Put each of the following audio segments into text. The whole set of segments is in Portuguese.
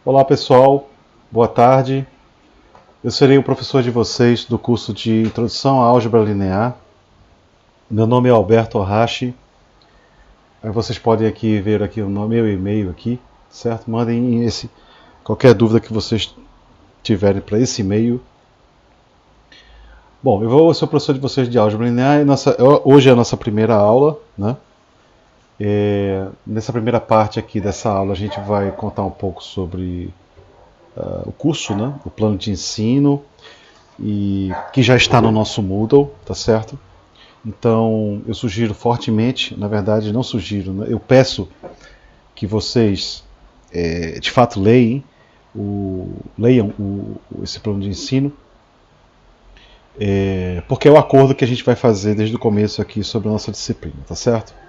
Olá pessoal, boa tarde. Eu serei o professor de vocês do curso de Introdução à Álgebra Linear. Meu nome é Alberto Arrachi. Aí vocês podem aqui ver aqui o meu e-mail aqui, certo? Mandem qualquer dúvida que vocês tiverem para esse e-mail. Bom, eu vou ser o professor de vocês de Álgebra Linear. Hoje é a nossa primeira aula, né? Nessa primeira parte aqui dessa aula a gente vai contar um pouco sobre o curso, né? O plano de ensino, e que já está no nosso Moodle, tá certo? Então eu sugiro fortemente, na verdade não sugiro, né? Eu peço que vocês de fato leiam esse plano de ensino, porque é o acordo que a gente vai fazer desde o começo aqui sobre a nossa disciplina, tá certo?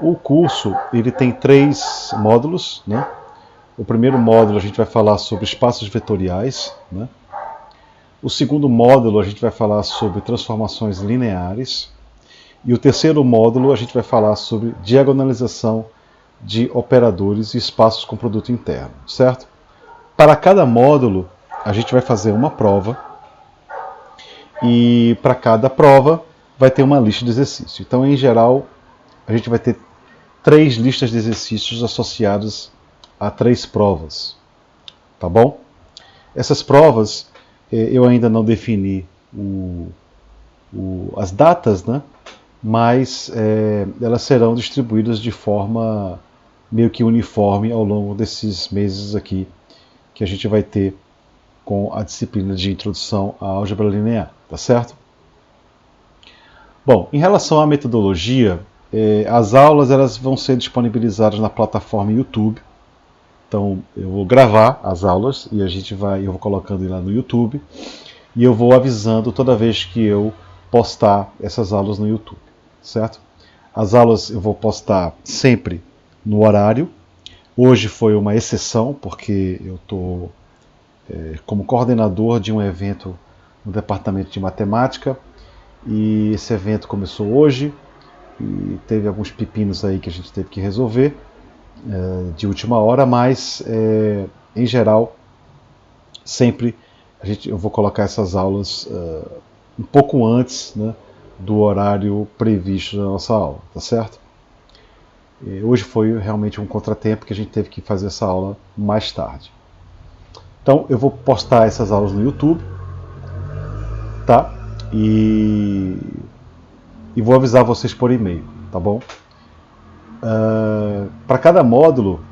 O curso ele tem 3 módulos, né? O primeiro módulo a gente vai falar sobre espaços vetoriais, né? O segundo módulo a gente vai falar sobre transformações lineares. E o terceiro módulo a gente vai falar sobre diagonalização de operadores e espaços com produto interno, certo? Para cada módulo a gente vai fazer uma prova e para cada prova vai ter uma lista de exercícios. Então, em geral, a gente vai ter 3 listas de exercícios associadas a 3 provas, tá bom? Essas provas eu ainda não defini as datas, né? Mas elas serão distribuídas de forma meio que uniforme ao longo desses meses aqui que a gente vai ter com a disciplina de introdução à álgebra linear, tá certo? Bom, em relação à metodologia, as aulas elas vão ser disponibilizadas na plataforma YouTube. Então eu vou gravar as aulas e eu vou colocando lá no YouTube e eu vou avisando toda vez que eu postar essas aulas no YouTube, certo? As aulas eu vou postar sempre no horário. Hoje foi uma exceção porque eu estou como coordenador de um evento no departamento de matemática e esse evento começou hoje e teve alguns pepinos aí que a gente teve que resolver de última hora, mas em geral sempre eu vou colocar essas aulas um pouco antes, né, do horário previsto na nossa aula, tá certo? Hoje foi realmente um contratempo que a gente teve que fazer essa aula mais tarde. Então eu vou postar essas aulas no YouTube, tá? E vou avisar vocês por e-mail, tá bom? Para cada módulo,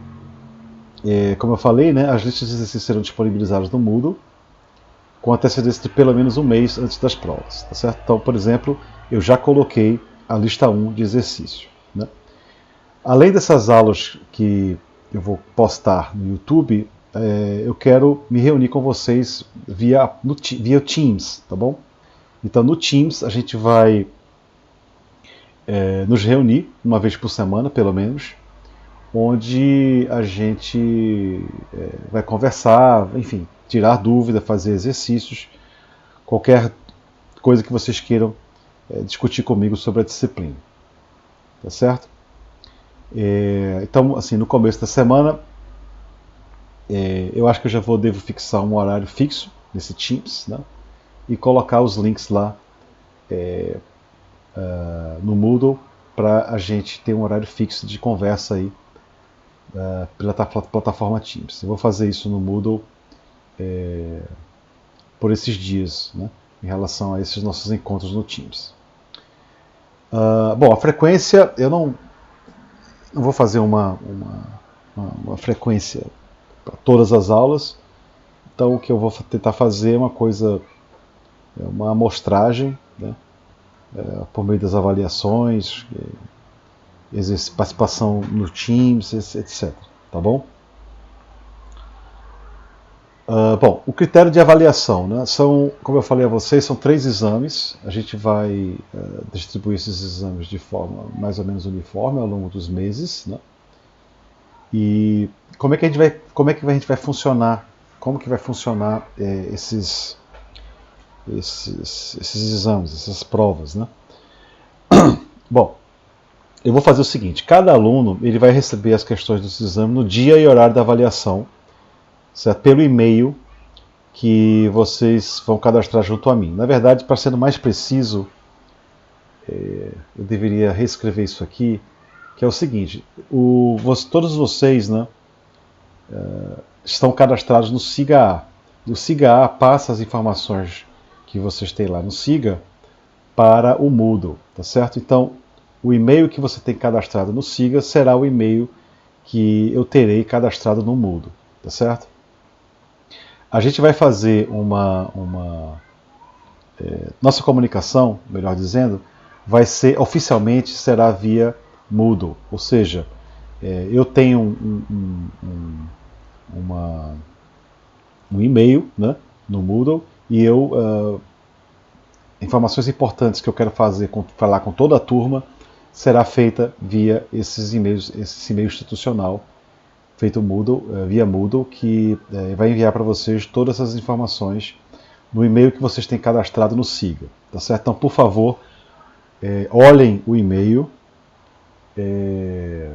como eu falei, né, as listas de exercícios serão disponibilizadas no Moodle com antecedência de pelo menos um mês antes das provas, tá certo? Então, por exemplo, eu já coloquei a lista 1 de exercício, né? Além dessas aulas que eu vou postar no YouTube, eu quero me reunir com vocês via Teams, tá bom? Então no Teams a gente vai nos reunir uma vez por semana, pelo menos, onde a gente vai conversar, enfim, tirar dúvida, fazer exercícios, qualquer coisa que vocês queiram discutir comigo sobre a disciplina, tá certo? Então, assim, no começo da semana, eu acho que eu já devo fixar um horário fixo nesse Teams, né? E colocar os links lá no Moodle para a gente ter um horário fixo de conversa aí pela plataforma Teams. Eu vou fazer isso no Moodle por esses dias, né, em relação a esses nossos encontros no Teams. Bom, a frequência, eu não vou fazer uma frequência para todas as aulas, então o que eu vou tentar fazer é uma amostragem, né, por meio das avaliações, participação no Teams, etc. Tá bom? Bom, o critério de avaliação, né, como eu falei a vocês, são 3 exames. A gente vai distribuir esses exames de forma mais ou menos uniforme ao longo dos meses, né? E como é que a gente vai funcionar? Como que vai funcionar esses exames, essas provas, né? Bom, eu vou fazer o seguinte: cada aluno ele vai receber as questões desse exame no dia e horário da avaliação, certo? Pelo e-mail que vocês vão cadastrar junto a mim. Na verdade, para ser mais preciso, eu deveria reescrever isso aqui, que é o seguinte: todos vocês, né, estão cadastrados no SIGA-A. O SIGA-A passa as informações que vocês têm lá no SIGA para o Moodle, tá certo? Então, o e-mail que você tem cadastrado no SIGA será o e-mail que eu terei cadastrado no Moodle, tá certo? A gente vai fazer nossa comunicação, melhor dizendo, vai ser, oficialmente, será via Moodle, ou seja, eu tenho um e-mail, né, no Moodle, e informações importantes que eu quero falar com toda a turma, será feita via esses e-mails, esse e-mail institucional feito via Moodle, que vai enviar para vocês todas essas informações no e-mail que vocês têm cadastrado no SIGA, tá certo? Então, por favor, olhem o e-mail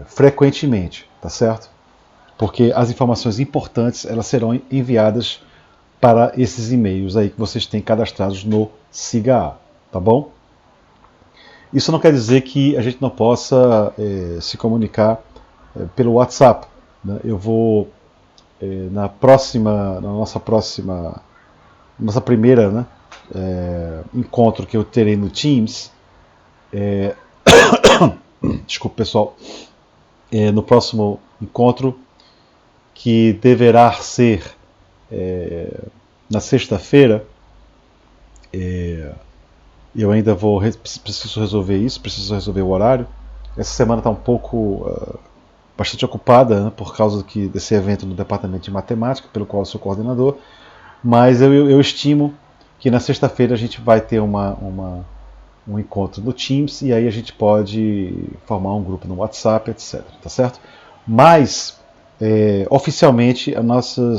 frequentemente, tá certo? Porque as informações importantes, elas serão enviadas para esses e-mails aí que vocês têm cadastrados no SIGA-A, tá bom? Isso não quer dizer que a gente não possa se comunicar pelo WhatsApp, né? Eu vou nossa primeira, né, encontro que eu terei no Teams, desculpa pessoal, no próximo encontro, que deverá ser na sexta-feira, eu ainda preciso resolver isso, preciso resolver o horário. Essa semana está um pouco bastante ocupada, né, por causa desse evento no departamento de matemática, pelo qual eu sou coordenador, mas eu estimo que na sexta-feira a gente vai ter um encontro no Teams, e aí a gente pode formar um grupo no WhatsApp, etc. Tá certo? Mas, oficialmente, nossa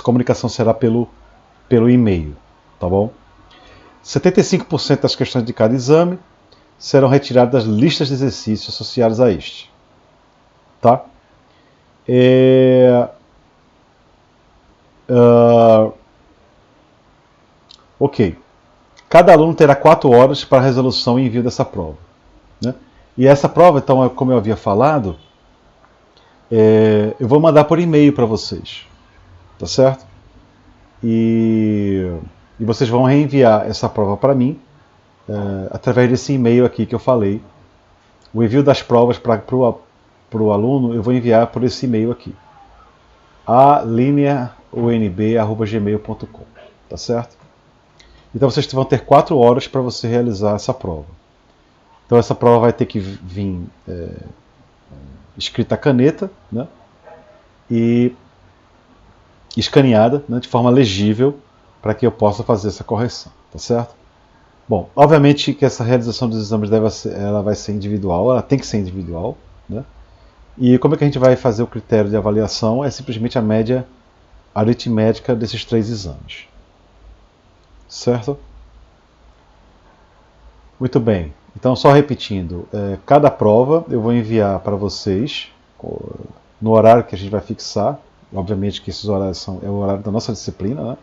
comunicação será pelo e-mail, tá bom? 75% das questões de cada exame serão retiradas das listas de exercícios associadas a este. Tá? Ok. Cada aluno terá 4 horas para a resolução e envio dessa prova, né? E essa prova, então, como eu havia falado, eu vou mandar por e-mail para vocês, tá certo? E vocês vão reenviar essa prova para mim através desse e-mail aqui que eu falei. O envio das provas para o aluno eu vou enviar por esse e-mail aqui, alineaunb@gmail.com, tá certo? Então vocês vão ter 4 horas para você realizar essa prova. Então essa prova vai ter que vir escrita a caneta, né, e escaneada, né, de forma legível, para que eu possa fazer essa correção, tá certo? Bom, obviamente que essa realização dos exames ela vai ser individual, ela tem que ser individual, né? E como é que a gente vai fazer o critério de avaliação? É simplesmente a média aritmética desses 3 exames. Certo? Muito bem. Então, só repetindo, cada prova eu vou enviar para vocês no horário que a gente vai fixar. Obviamente que esses horários é o horário da nossa disciplina, né?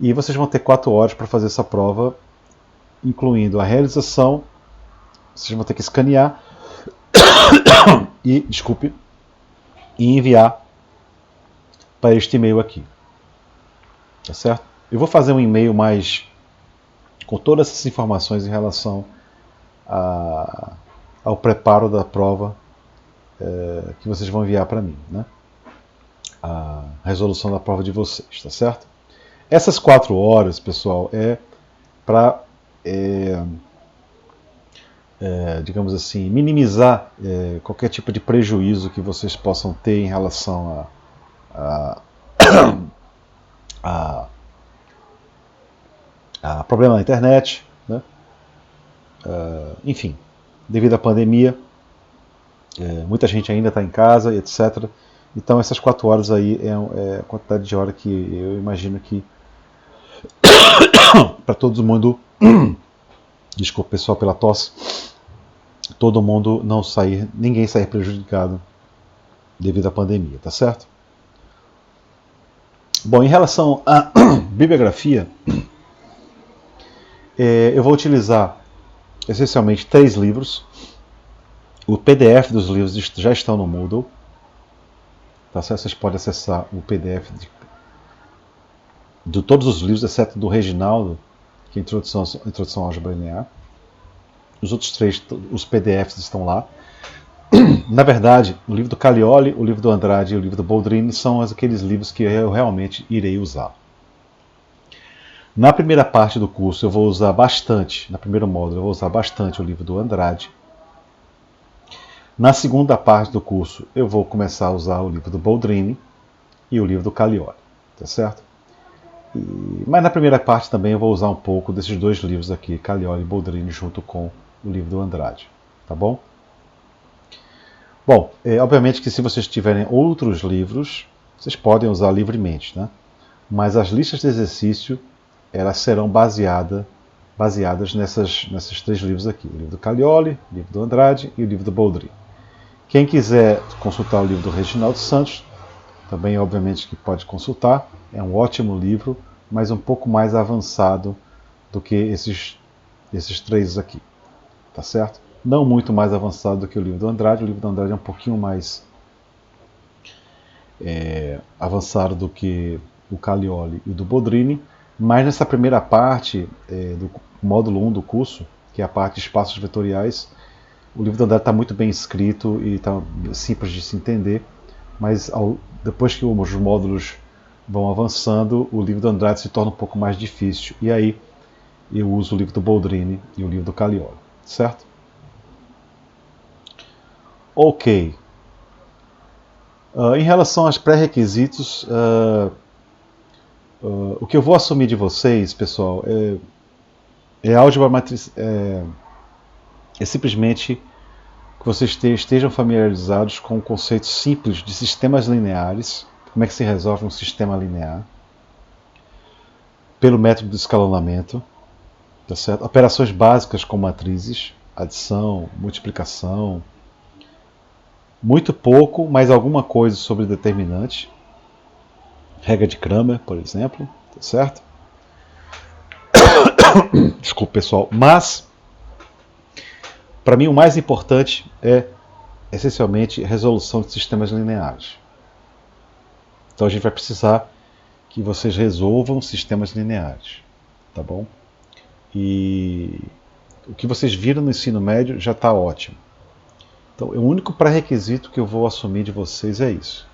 E vocês vão ter 4 horas para fazer essa prova, incluindo a realização. Vocês vão ter que escanear e enviar para este e-mail aqui. Tá certo? Eu vou fazer um e-mail mais com todas essas informações em relação ao preparo da prova que vocês vão enviar para mim, né? A resolução da prova de vocês, tá certo? Essas 4 horas, pessoal, para, digamos assim, minimizar qualquer tipo de prejuízo que vocês possam ter em relação a problema na internet, né? Enfim, devido à pandemia, muita gente ainda está em casa, etc. Então essas 4 horas aí é a quantidade de hora que eu imagino que para todo mundo, desculpa pessoal pela tosse, todo mundo ninguém sair prejudicado devido à pandemia, tá certo? Bom, em relação à bibliografia, eu vou utilizar essencialmente 3 livros. O PDF dos livros já estão no Moodle. Tá certo? Vocês podem acessar o PDF de todos os livros, exceto do Reginaldo, que é Introdução à Álgebra Linear. Os outros 3, os PDFs estão lá. Na verdade, o livro do Calioli, o livro do Andrade e o livro do Boldrini são aqueles livros que eu realmente irei usar. Na primeira parte do curso eu vou usar bastante, na primeiro módulo eu vou usar bastante o livro do Andrade. Na segunda parte do curso eu vou começar a usar o livro do Boldrini e o livro do Calioli, tá certo? Mas na primeira parte também eu vou usar um pouco desses 2 livros aqui, Calioli e Boldrini, junto com o livro do Andrade, tá bom? Bom, obviamente que se vocês tiverem outros livros, vocês podem usar livremente, né? Mas as listas de exercício, elas serão baseadas nesses 3 livros aqui, o livro do Calioli, o livro do Andrade e o livro do Boldrini. Quem quiser consultar o livro do Reginaldo Santos, também obviamente que pode consultar, é um ótimo livro, mas um pouco mais avançado do que esses 3 aqui, tá certo? Não muito mais avançado do que o livro do Andrade. O livro do Andrade é um pouquinho mais avançado do que o Calioli e o do Boldrini, mas nessa primeira parte do módulo 1 do curso, que é a parte de espaços vetoriais, o livro do Andrade está muito bem escrito e está simples de se entender, mas depois que os módulos vão avançando, o livro do Andrade se torna um pouco mais difícil, e aí eu uso o livro do Boldrini e o livro do Calioli, certo? Ok. Em relação aos pré-requisitos, o que eu vou assumir de vocês, pessoal, é álgebra matriz, é simplesmente que vocês estejam familiarizados com o conceito simples de sistemas lineares, como é que se resolve um sistema linear, pelo método de escalonamento, tá certo? Operações básicas com matrizes, adição, multiplicação, muito pouco, mas alguma coisa sobre determinante, regra de Cramer, por exemplo, tá certo? Desculpa, pessoal, mas para mim o mais importante é essencialmente resolução de sistemas lineares. Então a gente vai precisar que vocês resolvam sistemas lineares, tá bom? E o que vocês viram no ensino médio já está ótimo. Então o único pré-requisito que eu vou assumir de vocês é isso,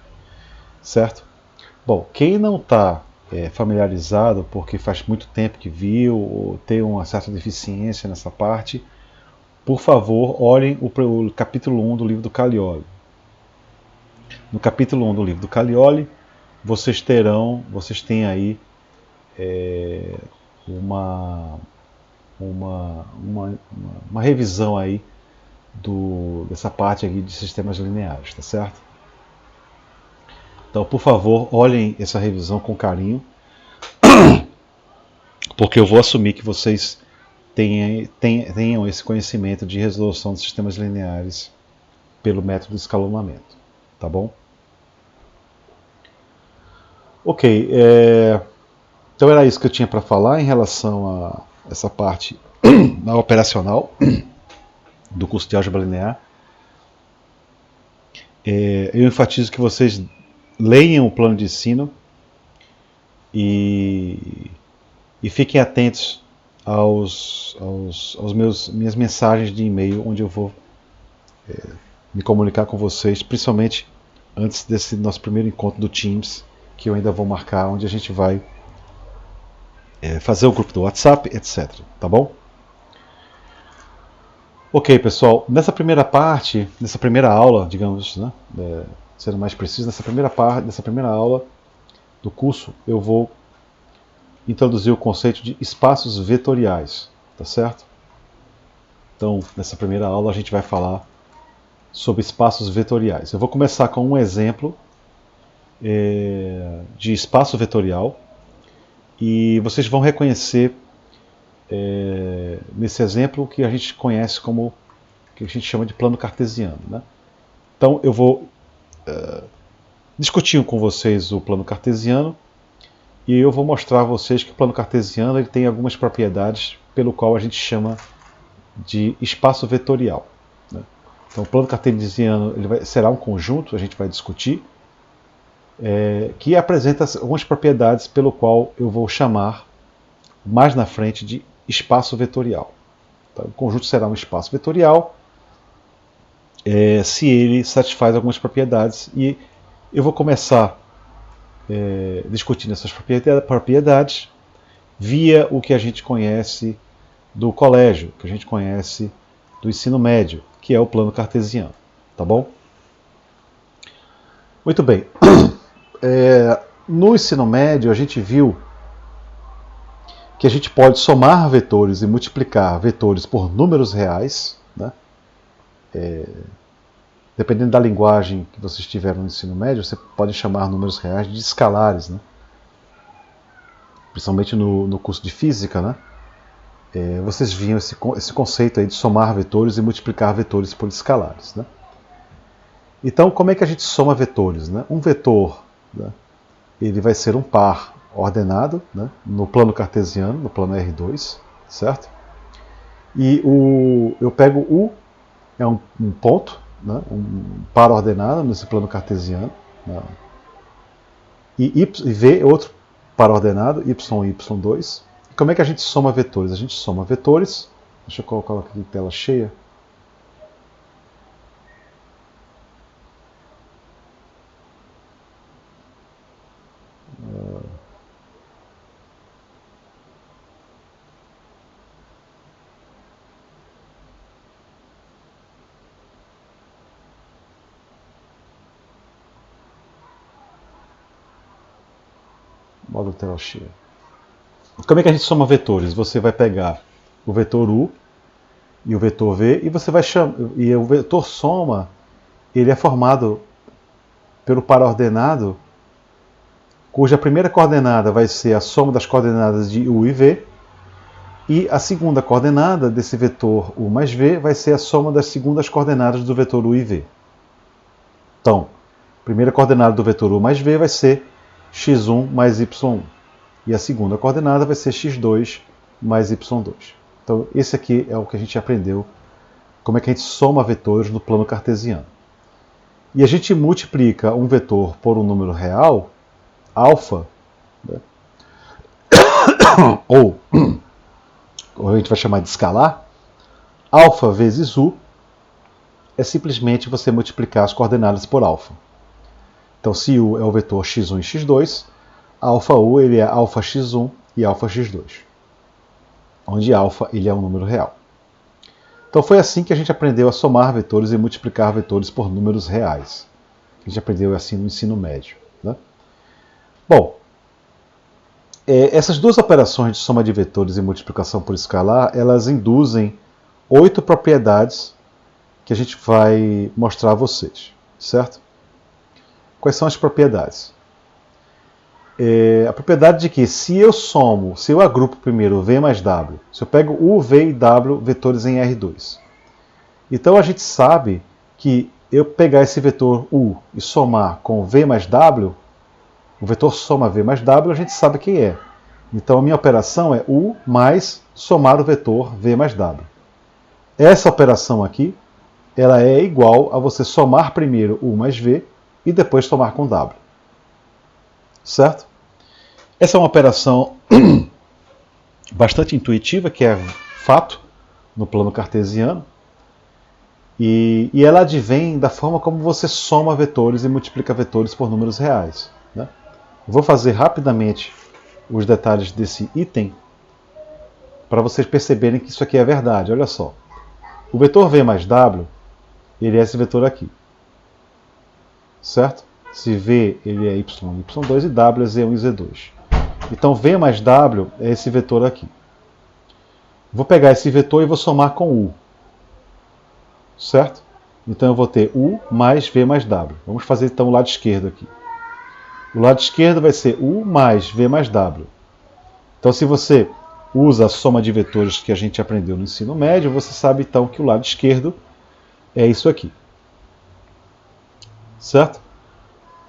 certo? Bom, quem não está familiarizado porque faz muito tempo que viu ou tem uma certa deficiência nessa parte, por favor, olhem o capítulo 1 do livro do Calioli. No capítulo 1 do livro do Calioli, vocês têm aí uma revisão aí dessa parte aqui de sistemas lineares, tá certo? Então, por favor, olhem essa revisão com carinho, porque eu vou assumir que vocês tenham esse conhecimento de resolução de sistemas lineares pelo método de escalonamento, tá bom? Ok, então era isso que eu tinha para falar em relação a essa parte operacional do curso de álgebra linear. Eu enfatizo que vocês leiam o plano de ensino e fiquem atentos aos minhas mensagens de e-mail, onde eu vou me comunicar com vocês, principalmente antes desse nosso primeiro encontro do Teams, que eu ainda vou marcar, onde a gente vai fazer o grupo do WhatsApp, etc. Tá bom? Ok, pessoal, nessa primeira aula, digamos, né, sendo mais preciso, nessa primeira aula do curso, eu vou introduzir o conceito de espaços vetoriais, tá certo? Então, nessa primeira aula a gente vai falar sobre espaços vetoriais. Eu vou começar com um exemplo de espaço vetorial e vocês vão reconhecer nesse exemplo que a gente conhece como, que a gente chama de plano cartesiano, né? Então eu vou discutir com vocês o plano cartesiano, e eu vou mostrar a vocês que o plano cartesiano ele tem algumas propriedades pelo qual a gente chama de espaço vetorial, né? Então o plano cartesiano será um conjunto, a gente vai discutir, que apresenta algumas propriedades pelo qual eu vou chamar mais na frente de espaço vetorial. Então, o conjunto será um espaço vetorial se ele satisfaz algumas propriedades, e eu vou começar discutindo essas propriedades via o que a gente conhece do colégio, que a gente conhece do ensino médio, que é o plano cartesiano, tá bom? Muito bem. No ensino médio a gente viu que a gente pode somar vetores e multiplicar vetores por números reais, né? Dependendo da linguagem que vocês tiveram no ensino médio, você pode chamar números reais de escalares, né? Principalmente no curso de física, né? Vocês viam esse conceito aí de somar vetores e multiplicar vetores por escalares, né? Então, como é que a gente soma vetores, né? Um vetor, né, ele vai ser um par ordenado, né, no plano cartesiano, no plano R2, certo? E eu pego U, é um ponto, né, um par ordenado nesse plano cartesiano, né, e V é outro par ordenado, Y e Y2. E como é que a gente soma vetores? A gente soma vetores, deixa eu colocar aqui em tela cheia. Modo tela cheia. Como é que a gente soma vetores? Você vai pegar o vetor U e o vetor V e você vai chamar. E o vetor soma, ele é formado pelo par ordenado, cuja primeira coordenada vai ser a soma das coordenadas de U e V, e a segunda coordenada desse vetor U mais V vai ser a soma das segundas coordenadas do vetor U e V. Então, a primeira coordenada do vetor U mais V vai ser x1 mais y1. E a segunda coordenada vai ser x2 mais y2. Então, esse aqui é o que a gente aprendeu, como é que a gente soma vetores no plano cartesiano. E a gente multiplica um vetor por um número real, alfa, né? ou a gente vai chamar de escalar, alfa vezes u, é simplesmente você multiplicar as coordenadas por alfa. Então, se u é o vetor x1 e x2, alfa u ele é alfa x1 e alfa x2, onde alfa ele é um número real. Então foi assim que a gente aprendeu a somar vetores e multiplicar vetores por números reais. A gente aprendeu assim no ensino médio, né? Bom, essas duas operações de soma de vetores e multiplicação por escalar, elas induzem 8 propriedades que a gente vai mostrar a vocês, certo? Quais são as propriedades? A propriedade de que se eu agrupo primeiro V mais W, se eu pego U, V e W vetores em R2, então a gente sabe que eu pegar esse vetor U e somar com V mais W, o vetor soma V mais W, a gente sabe quem é. Então a minha operação é U mais somar o vetor V mais W. Essa operação aqui, ela é igual a você somar primeiro U mais V e depois somar com W. Certo? Essa é uma operação bastante intuitiva, que é fato no plano cartesiano, e ela advém da forma como você soma vetores e multiplica vetores por números reais, né? Vou fazer rapidamente os detalhes desse item para vocês perceberem que isso aqui é verdade. Olha só, o vetor V mais W, ele é esse vetor aqui, certo? Se V ele é y, y2 e W é z1 e z2. Então V mais W é esse vetor aqui. Vou pegar esse vetor e vou somar com U, certo? Então eu vou ter U mais V mais W. Vamos fazer então o lado esquerdo aqui. O lado esquerdo vai ser U mais V mais W. Então se você usa a soma de vetores que a gente aprendeu no ensino médio, você sabe então que o lado esquerdo é isso aqui. Certo?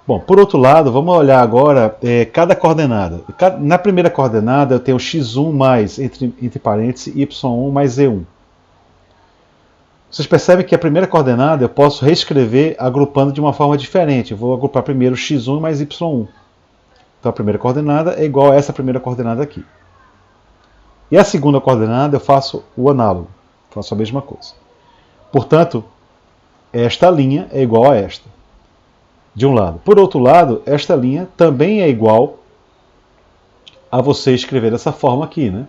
Bom, por outro lado, vamos olhar agora cada coordenada. Na primeira coordenada eu tenho x1 mais, entre parênteses, y1 mais z1. Vocês percebem que a primeira coordenada eu posso reescrever agrupando de uma forma diferente. Eu vou agrupar primeiro x1 mais y1. Então a primeira coordenada é igual a essa primeira coordenada aqui. E a segunda coordenada eu faço o análogo, faço a mesma coisa. Portanto, esta linha é igual a esta, de um lado. Por outro lado, esta linha também é igual a você escrever dessa forma aqui, né?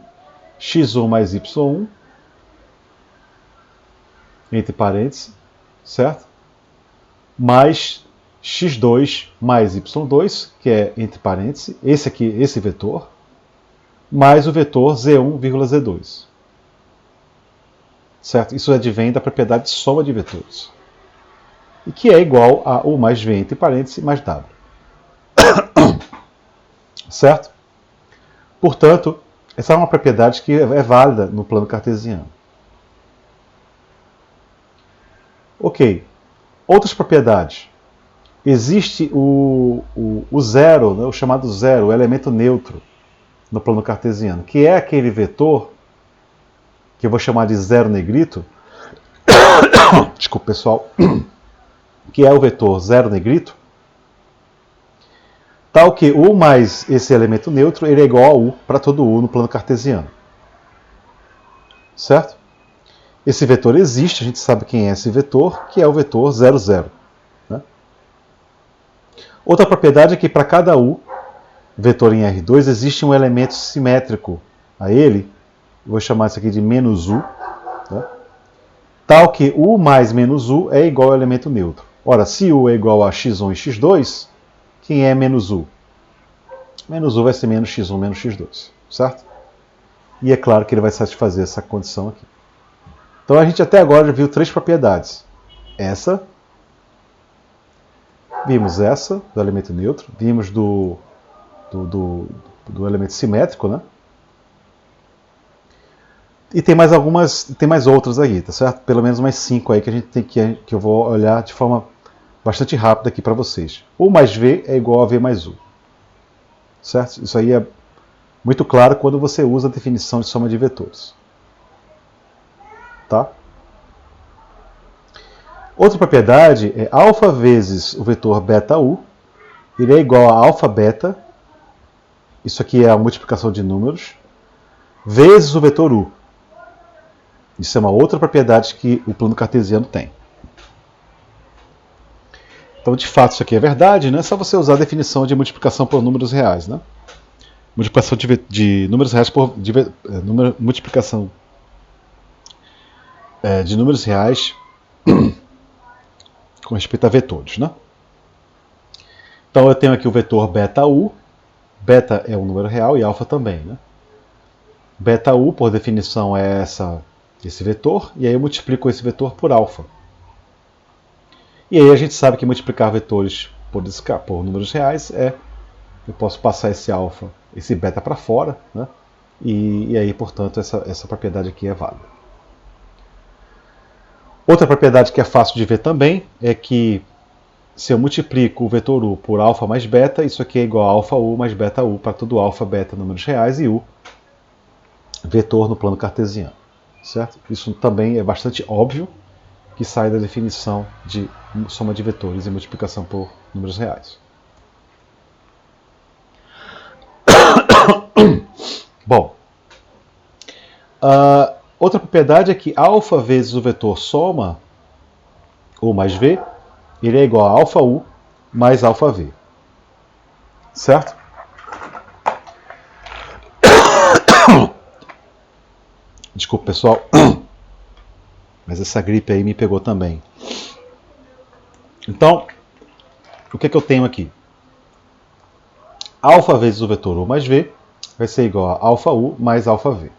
x1 mais y1, entre parênteses, certo? Mais x2 mais y2, que é entre parênteses, esse aqui, esse vetor, mais o vetor z1, z2. Certo? Isso advém da propriedade de soma de vetores. E que é igual a U mais V entre parênteses mais W. Certo? Portanto, essa é uma propriedade que é válida no plano cartesiano. Ok. Outras propriedades. Existe o zero, né, o chamado zero, o elemento neutro no plano cartesiano, que é aquele vetor que eu vou chamar de zero negrito. Desculpa, pessoal. Que é o vetor zero negrito, tal que U mais esse elemento neutro ele é igual a U para todo U no plano cartesiano. Certo? Esse vetor existe, a gente sabe quem é esse vetor, que é o vetor 0, 0. Né? Outra propriedade é que para cada U, vetor em R2, existe um elemento simétrico a ele, vou chamar isso aqui de menos U, né? Tal que U mais menos U é igual ao elemento neutro. Ora, se U é igual a x1 e x2, quem é menos U? Menos U vai ser menos x1 menos x2, certo? E é claro que ele vai satisfazer essa condição aqui. Então a gente até agora já viu três propriedades. Essa, vimos essa, do elemento neutro, vimos do elemento simétrico, né? E tem mais algumas, tem mais outras aí, tá certo? Pelo menos mais 5 aí que a gente tem que eu vou olhar de forma bastante rápida aqui para vocês. U mais V é igual a V mais U. Certo? Isso aí é muito claro quando você usa a definição de soma de vetores. Tá? Outra propriedade é alfa vezes o vetor beta U, ele é igual a alfa beta, isso aqui é a multiplicação de números, vezes o vetor U. Isso é uma outra propriedade que o plano cartesiano tem. Então, de fato, isso aqui é verdade, né? É só você usar a definição de multiplicação por números reais, né? Multiplicação de números reais por multiplicação de números reais com respeito a vetores, né? Então, eu tenho aqui o vetor beta U. Beta é um número real e alfa também, né? Beta U, por definição, é esse vetor, e aí eu multiplico esse vetor por alfa. E aí a gente sabe que multiplicar vetores por números reais eu posso passar esse alfa, esse beta para fora, né? E aí, portanto, essa propriedade aqui é válida. Outra propriedade que é fácil de ver também é que se eu multiplico o vetor U por alfa mais beta, isso aqui é igual a alfa U mais beta U para todo alfa, beta, números reais e U, vetor no plano cartesiano. Certo? Isso também é bastante óbvio, que sai da definição de soma de vetores e multiplicação por números reais. Bom, outra propriedade é que alfa vezes o vetor soma, U mais V, ele é igual a alfa U mais alfa V. Certo? Desculpa, pessoal, mas essa gripe aí me pegou também. Então, o que eu tenho aqui? Alfa vezes o vetor U mais V vai ser igual a alfa U mais alfa V.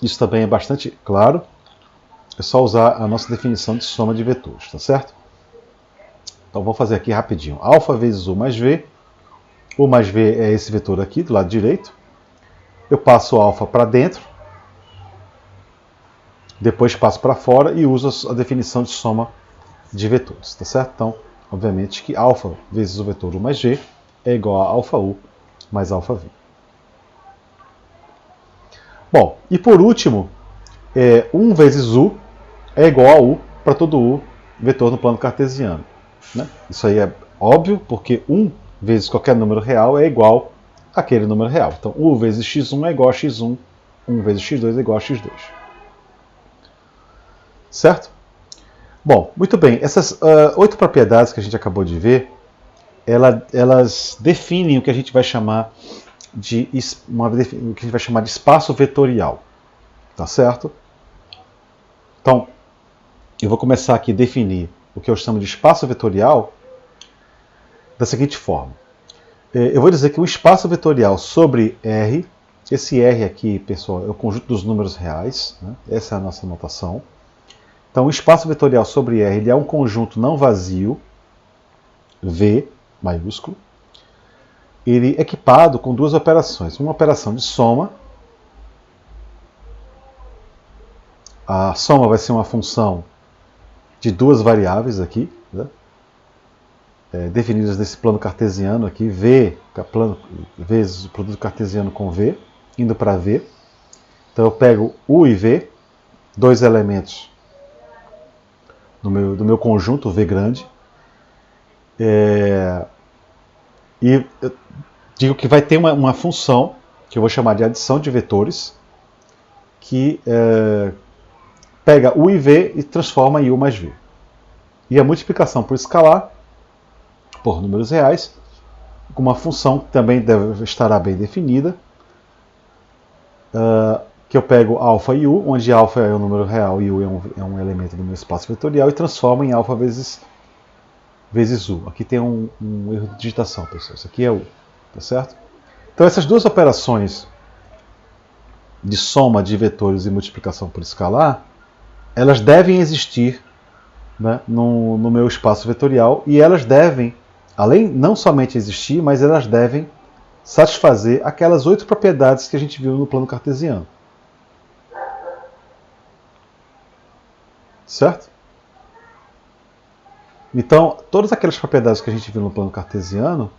Isso também é bastante claro. É só usar a nossa definição de soma de vetores, tá certo? Então vou fazer aqui rapidinho. Alfa vezes U mais V. U mais V é esse vetor aqui do lado direito. Eu passo o alfa para dentro. Depois passo para fora e uso a definição de soma de vetores, tá certo? Então, obviamente, que alfa vezes o vetor U mais G é igual a alfa U mais alfa V. Bom, e por último, 1 vezes U é igual a U para todo U vetor no plano cartesiano. Né? Isso aí é óbvio, porque 1 vezes qualquer número real é igual àquele número real. Então, U vezes x1 é igual a x1, 1 vezes x2 é igual a x2. Certo? Bom, muito bem. Essas 8 propriedades que a gente acabou de ver, elas definem o que a gente vai chamar de espaço vetorial. Tá certo? Então, eu vou começar aqui a definir o que eu chamo de espaço vetorial da seguinte forma. Eu vou dizer que o espaço vetorial sobre R, esse R aqui, pessoal, é o conjunto dos números reais, né? Essa é a nossa notação. Então, o espaço vetorial sobre R ele é um conjunto não vazio, V maiúsculo, ele é equipado com duas operações. Uma operação de soma. A soma vai ser uma função de duas variáveis aqui, né? Definidas nesse plano cartesiano aqui, V vezes o produto cartesiano com V, indo para V. Então eu pego U e V, dois elementos do meu conjunto V grande, e eu digo que vai ter uma função, que eu vou chamar de adição de vetores, que pega U e V e transforma em U mais V. E a multiplicação por escalar, por números reais, com uma função que também estará bem definida, que eu pego alfa e U, onde alfa é um número real e U é um elemento do meu espaço vetorial, e transformo em alfa vezes U. Aqui tem um erro de digitação, pessoal. Isso aqui é U, tá certo? Então essas duas operações de soma de vetores e multiplicação por escalar, elas devem existir, né, no meu espaço vetorial, e elas devem, além não somente existir, mas elas devem satisfazer aquelas 8 propriedades que a gente viu no plano cartesiano. Certo? Então, todas aquelas propriedades que a gente viu no plano cartesiano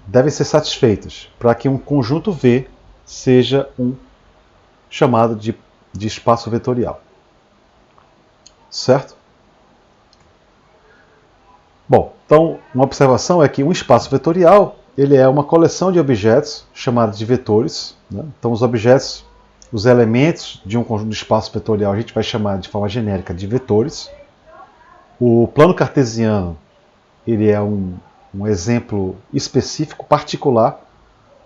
devem ser satisfeitas para que um conjunto V seja chamado de espaço vetorial. Certo? Bom, então uma observação é que um espaço vetorial ele é uma coleção de objetos chamada de vetores. Né? Então os objetos, os elementos de um conjunto de espaço vetorial a gente vai chamar de forma genérica de vetores. O plano cartesiano ele é um exemplo específico, particular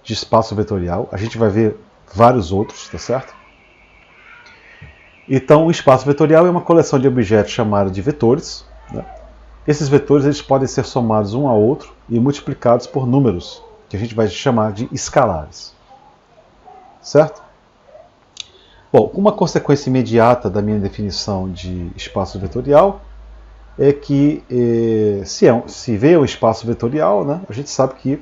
de espaço vetorial. A gente vai ver vários outros, tá certo? Então o espaço vetorial é uma coleção de objetos chamada de vetores. Né? Esses vetores eles podem ser somados um ao outro e multiplicados por números, que a gente vai chamar de escalares. Certo? Bom, uma consequência imediata da minha definição de espaço vetorial é que se V é um espaço vetorial, né, a gente sabe que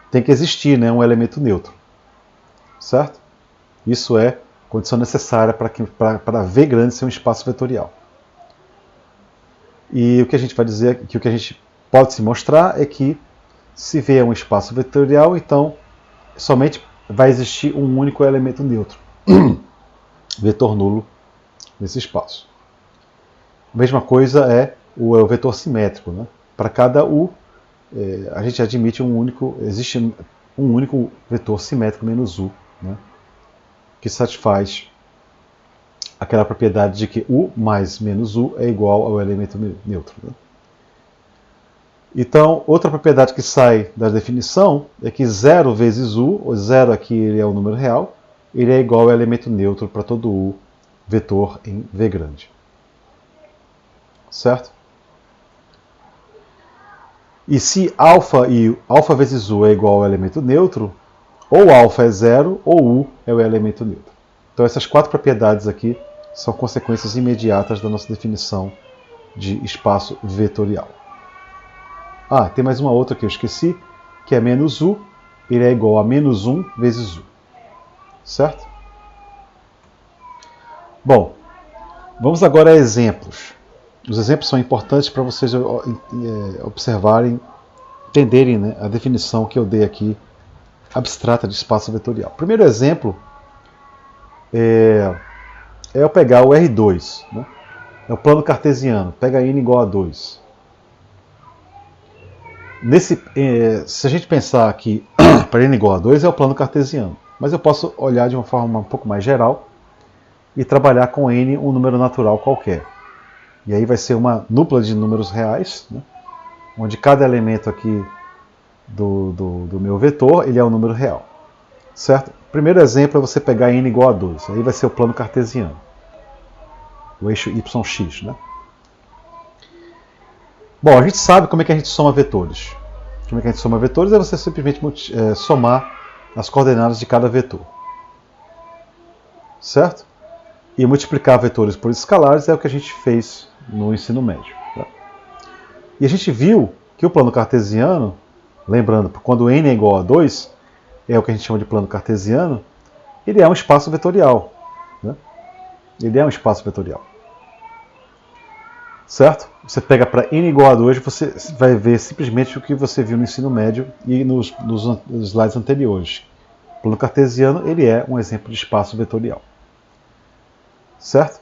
tem que existir, né, um elemento neutro. Certo? Isso é condição necessária para V grande ser um espaço vetorial. E o que a gente vai dizer, que o que a gente pode se mostrar é que se V é um espaço vetorial, então somente vai existir um único elemento neutro, vetor nulo, nesse espaço. A mesma coisa é o vetor simétrico. Né? Para cada U, a gente admite existe um único vetor simétrico menos U, né? Que satisfaz aquela propriedade de que U mais menos U é igual ao elemento neutro. Né? Então, outra propriedade que sai da definição é que 0 vezes U, o 0 aqui ele é o número real, ele é igual ao elemento neutro para todo U vetor em V grande. Certo? E se alfa vezes U é igual ao elemento neutro, ou alfa é 0 ou U é o elemento neutro. Então essas 4 propriedades aqui são consequências imediatas da nossa definição de espaço vetorial. Tem mais uma outra que eu esqueci, que é menos U, ele é igual a menos 1 vezes U. Certo? Bom, Vamos agora a exemplos. Os exemplos são importantes para vocês observarem, entenderem, né, a definição que eu dei aqui, abstrata de espaço vetorial. O primeiro exemplo é eu pegar o R2, né? É o plano cartesiano, pega n igual a 2. Se a gente pensar que para n igual a 2 é o plano cartesiano, mas eu posso olhar de uma forma um pouco mais geral e trabalhar com n um número natural qualquer. E aí vai ser uma dupla de números reais, né? Onde cada elemento aqui do meu vetor ele é um número real. Certo? O primeiro exemplo é você pegar n igual a 2, aí vai ser o plano cartesiano, o eixo yx, né? Bom, a gente sabe como é que a gente soma vetores. Como é que a gente soma vetores? É você simplesmente somar as coordenadas de cada vetor. Certo? E multiplicar vetores por escalares é o que a gente fez no ensino médio. Tá? E a gente viu que o plano cartesiano, lembrando, quando n é igual a 2, é o que a gente chama de plano cartesiano, ele é um espaço vetorial. Né? Ele é um espaço vetorial. Certo? Você pega para n igual a 2, você vai ver simplesmente o que você viu no ensino médio e nos slides anteriores. O plano cartesiano ele é um exemplo de espaço vetorial. Certo?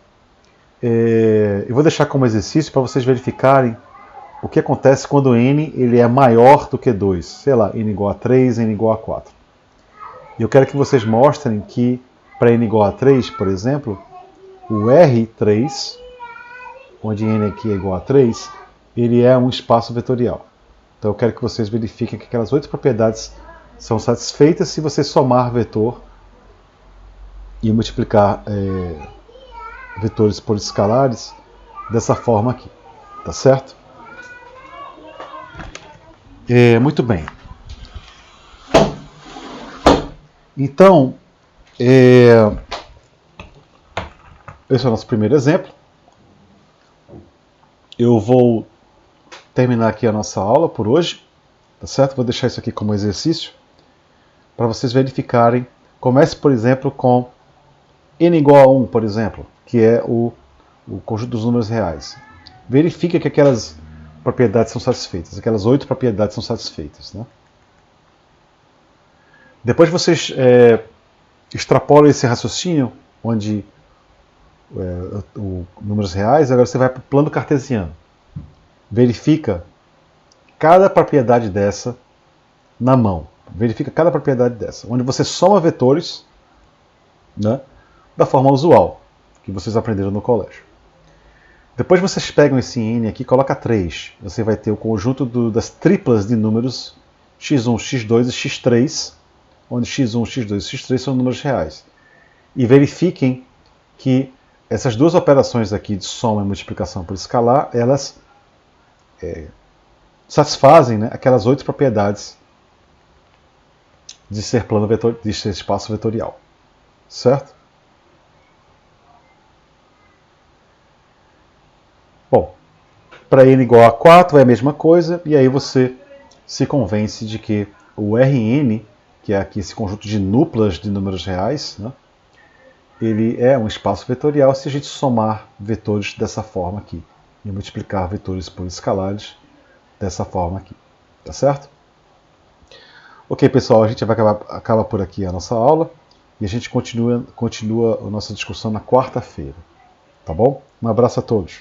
Eu vou deixar como exercício para vocês verificarem o que acontece quando n ele é maior do que 2. Sei lá, n igual a 3, n igual a 4. E eu quero que vocês mostrem que para n igual a 3, por exemplo, o R3, onde n aqui é igual a 3, ele é um espaço vetorial. Então eu quero que vocês verifiquem que aquelas 8 propriedades são satisfeitas se você somar vetor e multiplicar vetores por escalares dessa forma aqui. Tá certo? Muito bem. Então, esse é o nosso primeiro exemplo. Eu vou terminar aqui a nossa aula por hoje, tá certo? Vou deixar isso aqui como exercício para vocês verificarem. Comece, por exemplo, com n igual a 1, por exemplo, que é o conjunto dos números reais. Verifique que aquelas propriedades são satisfeitas, aquelas 8 propriedades são satisfeitas. Né? Depois vocês extrapolam esse raciocínio, onde números reais, agora você vai para o plano cartesiano. Verifica cada propriedade dessa na mão. Verifica cada propriedade dessa, onde você soma vetores, né, da forma usual, que vocês aprenderam no colégio. Depois vocês pegam esse n aqui e colocam 3. Você vai ter o conjunto das triplas de números x1, x2 e x3, onde x1, x2 e x3 são números reais. E verifiquem que essas duas operações aqui de soma e multiplicação por escalar, elas satisfazem, né, aquelas 8 propriedades de ser plano vetor, de ser espaço vetorial. Certo? Bom, para n igual a 4 é a mesma coisa, e aí você se convence de que o Rn, que é aqui esse conjunto de duplas de números reais, né, ele é um espaço vetorial se a gente somar vetores dessa forma aqui e multiplicar vetores por escalares dessa forma aqui. Tá certo? Ok, pessoal, a gente vai acabar por aqui a nossa aula e a gente continua a nossa discussão na quarta-feira. Tá bom? Um abraço a todos.